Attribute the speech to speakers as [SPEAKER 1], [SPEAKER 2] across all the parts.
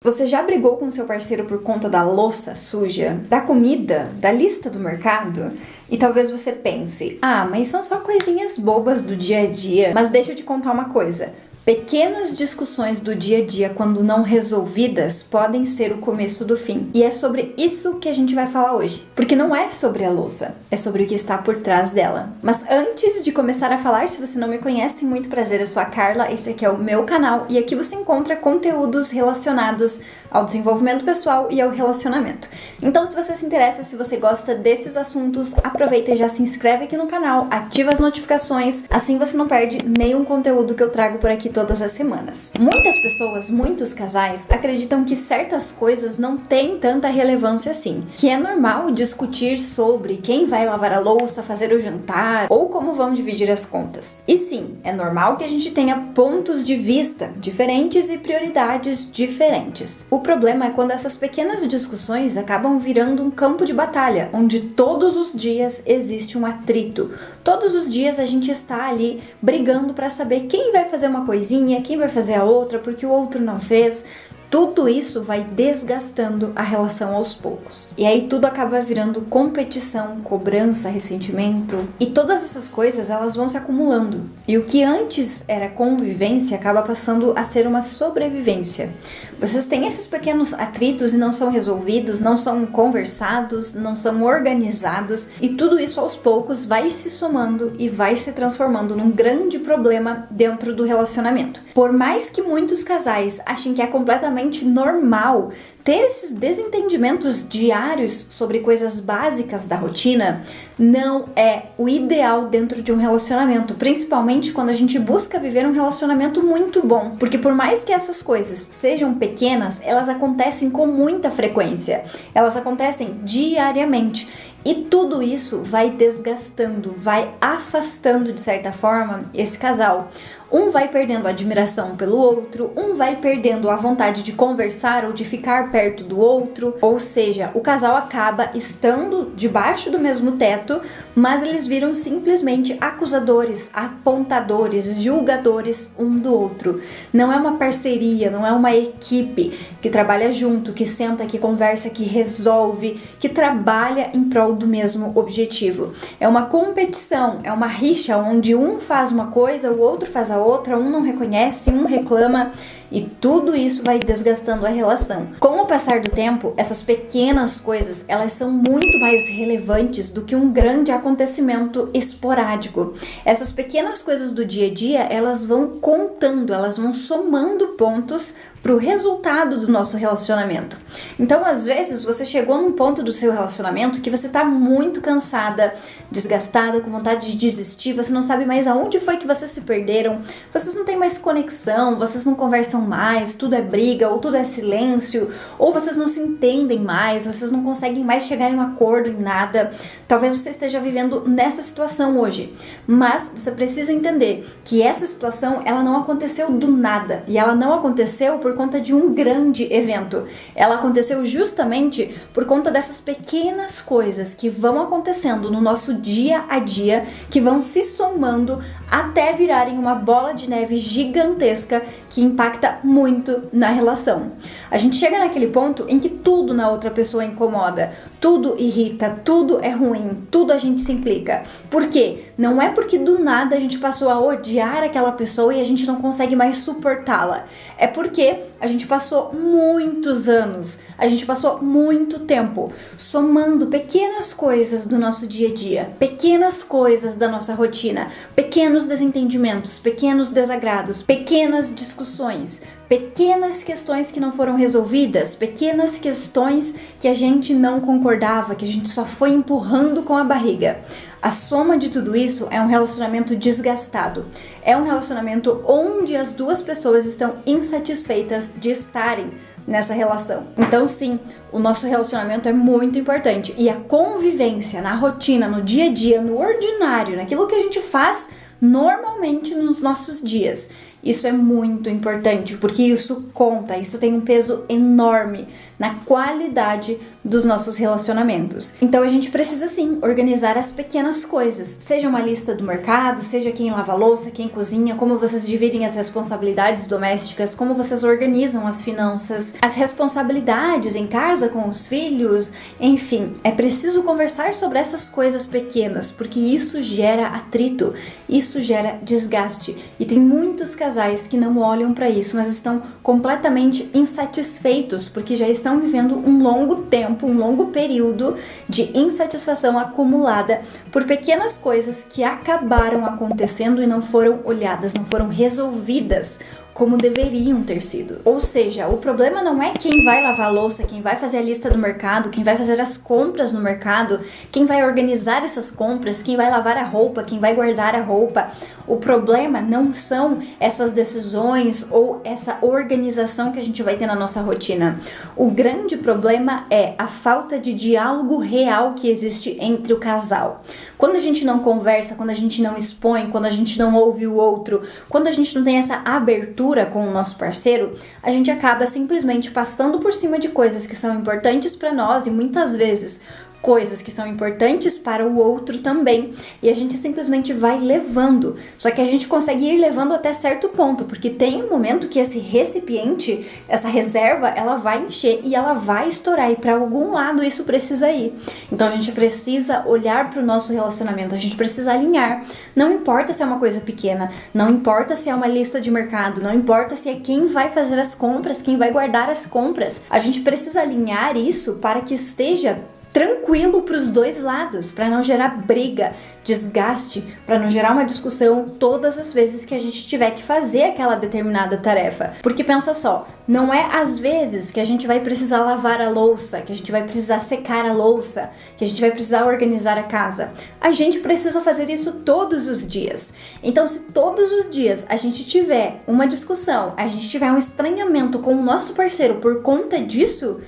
[SPEAKER 1] Você já brigou com seu parceiro por conta da louça suja, da comida, da lista do mercado? E talvez você pense, mas são só coisinhas bobas do dia a dia. Mas deixa eu te contar uma coisa. Pequenas discussões do dia a dia, quando não resolvidas, podem ser o começo do fim. E é sobre isso que a gente vai falar hoje. Porque não é sobre a louça, é sobre o que está por trás dela. Mas antes de começar a falar, se você não me conhece, muito prazer, eu sou a Carla, esse aqui é o meu canal e aqui você encontra conteúdos relacionados ao desenvolvimento pessoal e ao relacionamento. Então, se você se interessa, se você gosta desses assuntos, aproveita e já se inscreve aqui no canal, ativa as notificações, assim você não perde nenhum conteúdo que eu trago por aqui todas as semanas. Muitas pessoas, muitos casais, acreditam que certas coisas não têm tanta relevância assim, que é normal discutir sobre quem vai lavar a louça, fazer o jantar ou como vão dividir as contas. E sim, é normal que a gente tenha pontos de vista diferentes e prioridades diferentes. O problema é quando essas pequenas discussões acabam virando um campo de batalha, onde todos os dias existe um atrito. Todos os dias a gente está ali brigando para saber quem vai fazer uma coisinha, quem vai fazer a outra, porque o outro não fez. Tudo isso vai desgastando a relação aos poucos. E aí tudo acaba virando competição, cobrança, ressentimento. E todas essas coisas, elas vão se acumulando. E o que antes era convivência acaba passando a ser uma sobrevivência. Vocês têm esses pequenos atritos e não são resolvidos, não são conversados, não são organizados. E tudo isso aos poucos vai se somando e vai se transformando num grande problema dentro do relacionamento. Por mais que muitos casais achem que é completamente normal ter esses desentendimentos diários sobre coisas básicas da rotina, não é o ideal dentro de um relacionamento, principalmente quando a gente busca viver um relacionamento muito bom, porque por mais que essas coisas sejam pequenas, elas acontecem com muita frequência, elas acontecem diariamente. E tudo isso vai desgastando, vai afastando de certa forma esse casal. Um vai perdendo a admiração pelo outro, um vai perdendo a vontade de conversar ou de ficar perto do outro. Ou seja, o casal acaba estando debaixo do mesmo teto, mas eles viram simplesmente acusadores, apontadores, julgadores um do outro. Não é uma parceria, não é uma equipe que trabalha junto, que senta, que conversa, que resolve, que trabalha em prol do mesmo objetivo. É uma competição, é uma rixa onde um faz uma coisa, o outro faz a outra, um não reconhece, um reclama e tudo isso vai desgastando a relação. Com o passar do tempo, essas pequenas coisas, elas são muito mais relevantes do que um grande acontecimento esporádico. Essas pequenas coisas do dia a dia, elas vão contando, elas vão somando pontos para o resultado do nosso relacionamento. Então, às vezes, você chegou num ponto do seu relacionamento que você está muito cansada, desgastada, com vontade de desistir, você não sabe mais aonde foi que vocês se perderam, vocês não têm mais conexão, vocês não conversam mais, tudo é briga, ou tudo é silêncio, ou vocês não se entendem mais, vocês não conseguem mais chegar em um acordo em nada. Talvez você esteja vivendo nessa situação hoje, mas você precisa entender que essa situação, ela não aconteceu do nada, e ela não aconteceu por conta de um grande evento. Ela aconteceu justamente por conta dessas pequenas coisas que vão acontecendo no nosso dia a dia, que vão se somando até virarem uma bola de neve gigantesca que impacta muito na relação. A gente chega naquele ponto em que tudo na outra pessoa incomoda, tudo irrita, tudo é ruim, tudo a gente se implica. Por quê? Não é porque do nada a gente passou a odiar aquela pessoa e a gente não consegue mais suportá-la. É porque a gente passou muitos anos, a gente passou muito tempo somando pequenas coisas do nosso dia a dia, pequenas coisas da nossa rotina, pequenos desentendimentos, pequenos desagrados, pequenas discussões, pequenas questões que não foram resolvidas, pequenas questões que a gente não concordava, que a gente só foi empurrando com a barriga. A soma de tudo isso é um relacionamento desgastado. É um relacionamento onde as duas pessoas estão insatisfeitas de estarem nessa relação. Então sim, o nosso relacionamento é muito importante e a convivência na rotina, no dia a dia, no ordinário, naquilo que a gente faz normalmente nos nossos dias, Isso é muito importante, porque isso conta, isso tem um peso enorme na qualidade dos nossos relacionamentos. Então a gente precisa sim organizar as pequenas coisas, seja uma lista do mercado, seja quem lava a louça, quem cozinha, como vocês dividem as responsabilidades domésticas, como vocês organizam as finanças, as responsabilidades em casa com os filhos, enfim, é preciso conversar sobre essas coisas pequenas, porque isso gera atrito, isso gera desgaste, e tem muitos casais que não olham para isso, mas estão completamente insatisfeitos, porque já estão vivendo um longo tempo, um longo período de insatisfação acumulada por pequenas coisas que acabaram acontecendo e não foram olhadas, não foram resolvidas como deveriam ter sido. Ou seja, o problema não é quem vai lavar a louça, quem vai fazer a lista do mercado, quem vai fazer as compras no mercado, quem vai organizar essas compras, quem vai lavar a roupa, quem vai guardar a roupa. O problema não são essas decisões ou essa organização que a gente vai ter na nossa rotina. O grande problema é a falta de diálogo real que existe entre o casal. Quando a gente não conversa, quando a gente não expõe, quando a gente não ouve o outro, quando a gente não tem essa abertura com o nosso parceiro, a gente acaba simplesmente passando por cima de coisas que são importantes para nós e muitas vezes coisas que são importantes para o outro também, e a gente simplesmente vai levando, só que a gente consegue ir levando até certo ponto, porque tem um momento que esse recipiente, essa reserva, ela vai encher e ela vai estourar, e para algum lado isso precisa ir. Então a gente precisa olhar para o nosso relacionamento, a gente precisa alinhar, não importa se é uma coisa pequena, não importa se é uma lista de mercado, não importa se é quem vai fazer as compras, quem vai guardar as compras, a gente precisa alinhar isso para que esteja tranquilo para os dois lados, para não gerar briga, desgaste, para não gerar uma discussão todas as vezes que a gente tiver que fazer aquela determinada tarefa. Porque pensa só, não é às vezes que a gente vai precisar lavar a louça, que a gente vai precisar secar a louça, que a gente vai precisar organizar a casa. A gente precisa fazer isso todos os dias. Então, se todos os dias a gente tiver uma discussão, a gente tiver um estranhamento com o nosso parceiro por conta disso,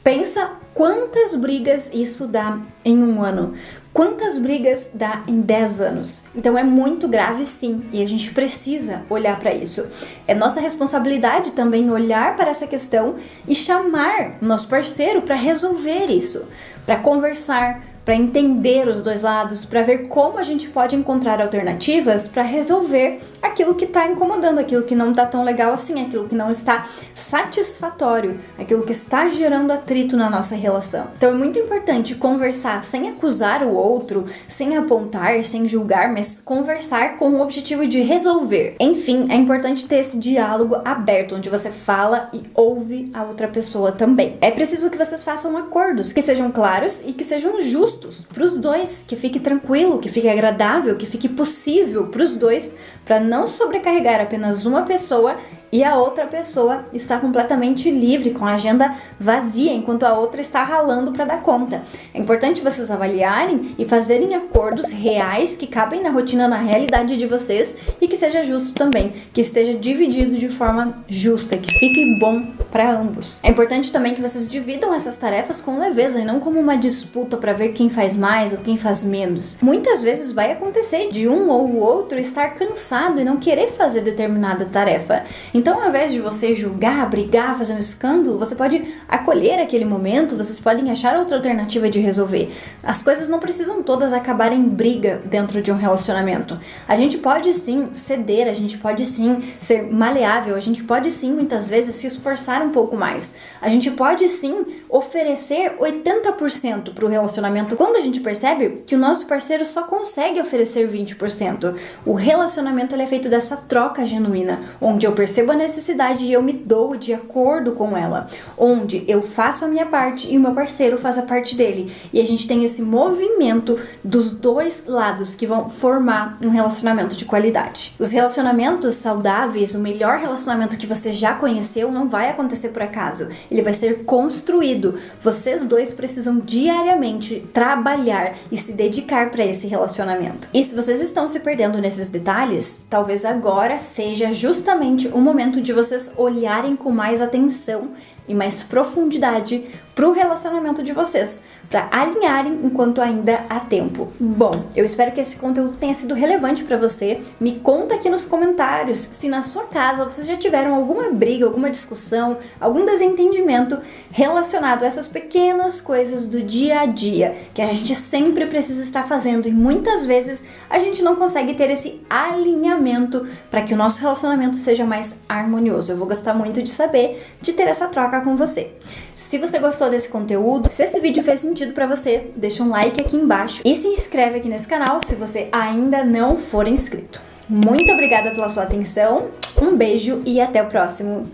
[SPEAKER 1] pensa quantas brigas isso dá em um ano, quantas brigas dá em 10 anos. Então é muito grave sim, e a gente precisa olhar para isso. É nossa responsabilidade também olhar para essa questão e chamar o nosso parceiro para resolver isso, para conversar, para entender os dois lados, para ver como a gente pode encontrar alternativas para resolver aquilo que está incomodando, aquilo que não está tão legal assim, aquilo que não está satisfatório, aquilo que está gerando atrito na nossa relação. Então é muito importante conversar sem acusar o outro, sem apontar, sem julgar, mas conversar com o objetivo de resolver. Enfim, é importante ter esse diálogo aberto, onde você fala e ouve a outra pessoa também. É preciso que vocês façam acordos que sejam claros e que sejam justos para os dois, que fique tranquilo, que fique agradável, que fique possível para os dois, para não sobrecarregar apenas uma pessoa e a outra pessoa está completamente livre, com a agenda vazia, enquanto a outra está ralando para dar conta. É importante vocês avaliarem e fazerem acordos reais que cabem na rotina, na realidade de vocês, e que seja justo também, que esteja dividido de forma justa, que fique bom para ambos. É importante também que vocês dividam essas tarefas com leveza e não como uma disputa para ver quem faz mais ou quem faz menos. Muitas vezes vai acontecer de um ou o outro estar cansado e não querer fazer determinada tarefa. Então, ao invés de você julgar, brigar, fazer um escândalo, você pode acolher aquele momento, vocês podem achar outra alternativa de resolver. As coisas não precisam todas acabar em briga dentro de um relacionamento. A gente pode sim ceder, a gente pode sim ser maleável, a gente pode sim muitas vezes se esforçar um pouco mais. A gente pode sim oferecer 80% para o relacionamento quando a gente percebe que o nosso parceiro só consegue oferecer 20%. O relacionamento ele é feito dessa troca genuína, onde eu percebo a necessidade e eu me dou de acordo com ela, onde eu faço a minha parte e o meu parceiro faz a parte dele, e a gente tem esse movimento dos dois lados que vão formar um relacionamento de qualidade. Os relacionamentos saudáveis, o melhor relacionamento que você já conheceu, não vai acontecer por acaso, ele vai ser construído. Vocês dois precisam diariamente trabalhar e se dedicar para esse relacionamento. E se vocês estão se perdendo nesses detalhes, talvez agora seja justamente o momento de vocês olharem com mais atenção e mais profundidade pro relacionamento de vocês, para alinharem enquanto ainda há tempo. Bom, eu espero que esse conteúdo tenha sido relevante para você. Me conta aqui nos comentários se na sua casa vocês já tiveram alguma briga, alguma discussão, algum desentendimento relacionado a essas pequenas coisas do dia a dia que a gente sempre precisa estar fazendo e muitas vezes a gente não consegue ter esse alinhamento para que o nosso relacionamento seja mais harmonioso. Eu vou gostar muito de saber, de ter essa troca com você. Se você gostou desse conteúdo, se esse vídeo fez sentido pra você, deixa um like aqui embaixo e se inscreve aqui nesse canal se você ainda não for inscrito. Muito obrigada pela sua atenção, um beijo e até o próximo.